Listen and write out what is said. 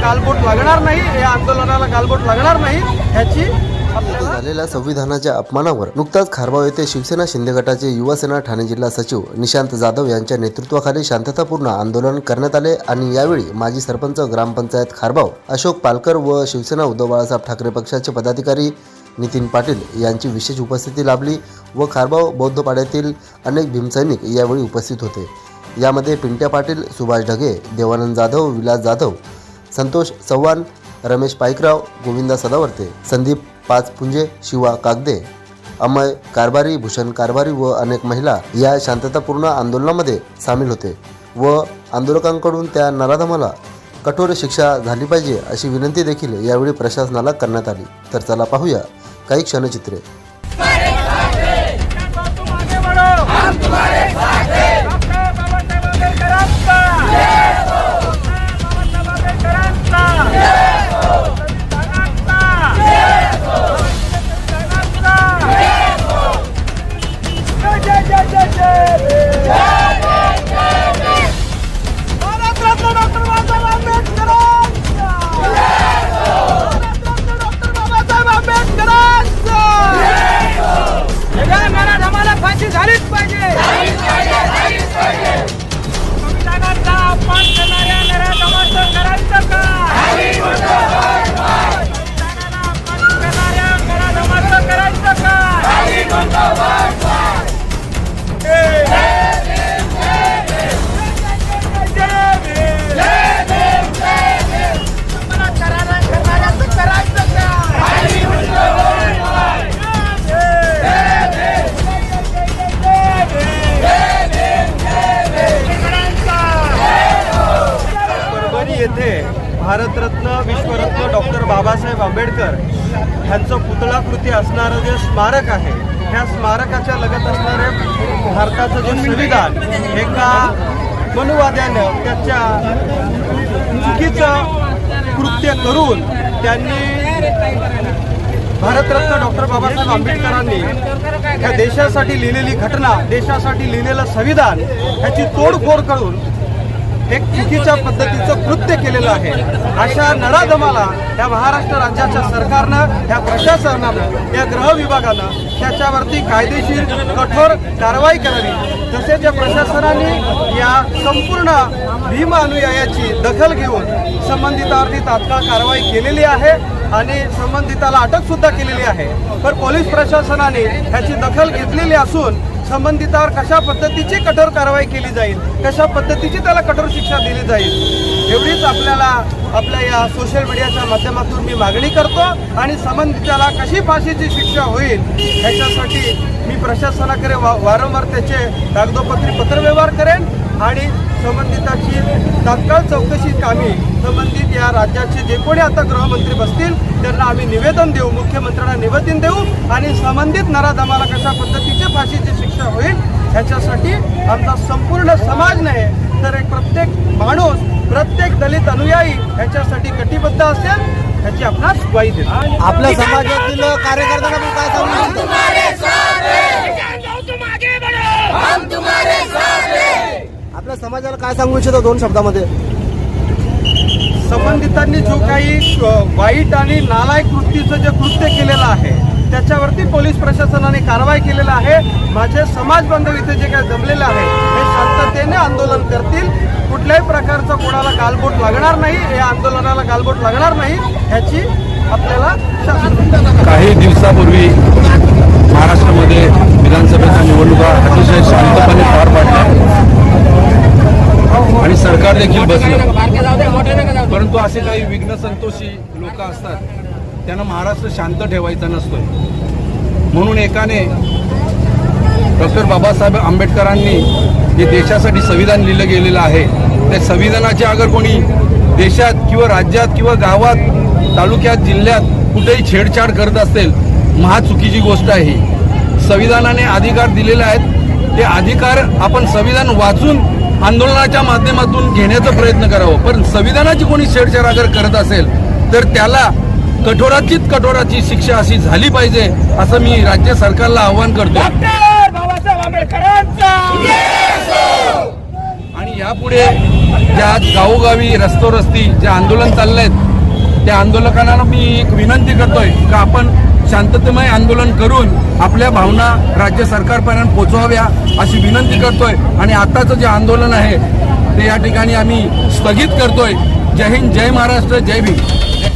गालबोट लागणार नाही, या आंदोलनाला गालबोट लागणार नाही ह्याची झालेल्या संविधानाच्या अपमानावर नुकताच खारबाव येथे शिवसेना शिंदे गटाचे युवासेना ठाणे जिल्हा सचिव निशांत जाधव यांच्या नेतृत्वाखाली शांततापूर्ण आंदोलन करण्यात आले आणि यावेळी माजी सरपंच ग्रामपंचायत खारबाव अशोक पालकर व शिवसेना उद्धव बाळासाहेब ठाकरे पक्षाचे पदाधिकारी नितीन पाटील यांची विशेष उपस्थिती लाभली व खारबाव बौद्ध पाड्यातील अनेक भीमसैनिक यावेळी उपस्थित होते। यामध्ये पिंट्या पाटील, सुभाष ढगे, देवानंद जाधव, विलास जाधव, संतोष चव्हाण, रमेश पाईकराव, गोविंदा सदावर्ते, संदीप पाचपुंजे, शिवा कागदे, अमय कारभारी, भूषण कारभारी व अनेक महिला या शांततापूर्ण आंदोलनामध्ये सामील होते व आंदोलकांकडून त्या नराधमाला कठोर शिक्षा झाली पाहिजे अशी विनंती देखील यावेळी प्रशासनाला करण्यात आली। तर चला पाहूया काही क्षणचित्रे। येथे भारतरत्न विश्वरत्न डॉक्टर बाबासाहेब आंबेडकर यांचं पुतळाकृती असणारं जे स्मारक आहे, ह्या स्मारकाच्या लगत असणारे भारताचं जे संविधान एका मनुवाद्यानं त्याच्या चुकीचं कृत्य करून त्यांनी भारतरत्न डॉक्टर बाबासाहेब आंबेडकरांनी ह्या देशासाठी लिहिलेली घटना, देशासाठी लिहिलेलं संविधान ह्याची तोडफोड करून एक चुकीच्या पद्धतीचं कृत्य केलेलं आहे। अशा नराधमाला या महाराष्ट्र राज्याच्या सरकारनं, या प्रशासनानं, या गृह विभागानं त्याच्यावरती कायदेशीर कठोर कारवाई करावी। तसेच या प्रशासनाने या संपूर्ण भीम अनुयायाची दखल घेऊन संबंधितावरती तात्काळ कारवाई केलेली आहे आणि संबंधिताला अटक सुद्धा केलेली आहे। पण पोलीस प्रशासनाने ह्याची दखल घेतलेली असून संबंधितावर कशा पद्धतीची कठोर कारवाई केली जाईल, कशा पद्धतीची त्याला कठोर शिक्षा दिली जाईल एवढीच आपल्याला आपल्या या सोशल मीडियाच्या माध्यमातून मी मागणी करतो आणि संबंधिताला कशी फाशीची शिक्षा होईल ह्याच्यासाठी मी प्रशासनाकडे वारंवार त्याचे कागदोपत्री पत्रव्यवहार करेन आणि संबंधिताची तात्काळ चौकशी कामी संबंधित या राज्याचे जे कोणी आता गृहमंत्री बसतील त्यांना आम्ही निवेदन देऊ, मुख्यमंत्र्यांना निवेदन देऊ आणि संबंधित नराधमाला कशा पद्धतीची फाशीची शिक्षा होईल ह्याच्यासाठी आमचा संपूर्ण समाज नाही तर एक प्रत्येक माणूस, प्रत्येक दलित अनुयायी ह्याच्यासाठी कटिबद्ध असेल ह्याची आपणास ग्वाही देतो। आपल्या समाजातील कार्यकर्त्यांना पण काय सांगू आपल्या समाजाला काय सांगू इच्छितो दोन शब्दामध्ये? संबंधितांनी जो काही वाईट आणि नालायक कृतीचं जे कृत्य केलेलं आहे त्याच्यावरती पोलीस प्रशासनाने कारवाई केलेलं आहे। माझे समाज बांधव इथे जे काही जमलेले आहे हे शांततेने आंदोलन करतील, कुठल्याही प्रकारचा कोणाला गालबोट लागणार नाही, या आंदोलनाला गालबोट लागणार नाही ह्याची आपल्याला शासन। काही दिवसापूर्वी महाराष्ट्रामध्ये विधानसभेच्या निवडणुका अतिशय शांतपणे पार पडल्या आणि सरकार देखील बसलं, परंतु असे काही विघ्न संतोषी लोक असतात त्यांना महाराष्ट्र शांत ठेवायचा नसतोय। म्हणून एकाने डॉक्टर बाबासाहेब आंबेडकरांनी जे देशासाठी संविधान लिहिलं गेलेलं आहे त्या संविधानाचे अगर कोणी देशात किंवा राज्यात किंवा गावात, तालुक्यात, जिल्ह्यात कुठेही छेडछाड करत असेल महा चुकीची गोष्ट आहे। संविधानाने अधिकार दिलेले आहेत, ते अधिकार आपण संविधान वाचून आंदोलनाच्या माध्यमातून घेण्याचा प्रयत्न करावा, पण संविधानाची कोणी छेडछाड अगर करत असेल तर त्याला कठोरातीत कठोराची शिक्षा अशी झाली पाहिजे असं मी राज्य सरकारला आवाहन करतो। आणि यापुढे ज्या गावोगावी रस्तोरस्ती जे आंदोलन चालले आहेत त्या आंदोलकांना मी एक विनंती करतोय का आपण शांततेमय आंदोलन करून आपल्या भावना राज्य सरकारपर्यंत पोहोचवाव्या अशी विनंती करतोय आणि आताचं जे आंदोलन आहे ते या ठिकाणी आम्ही स्थगित करतोय. जय हिंद, जय महाराष्ट्र, जय भीम.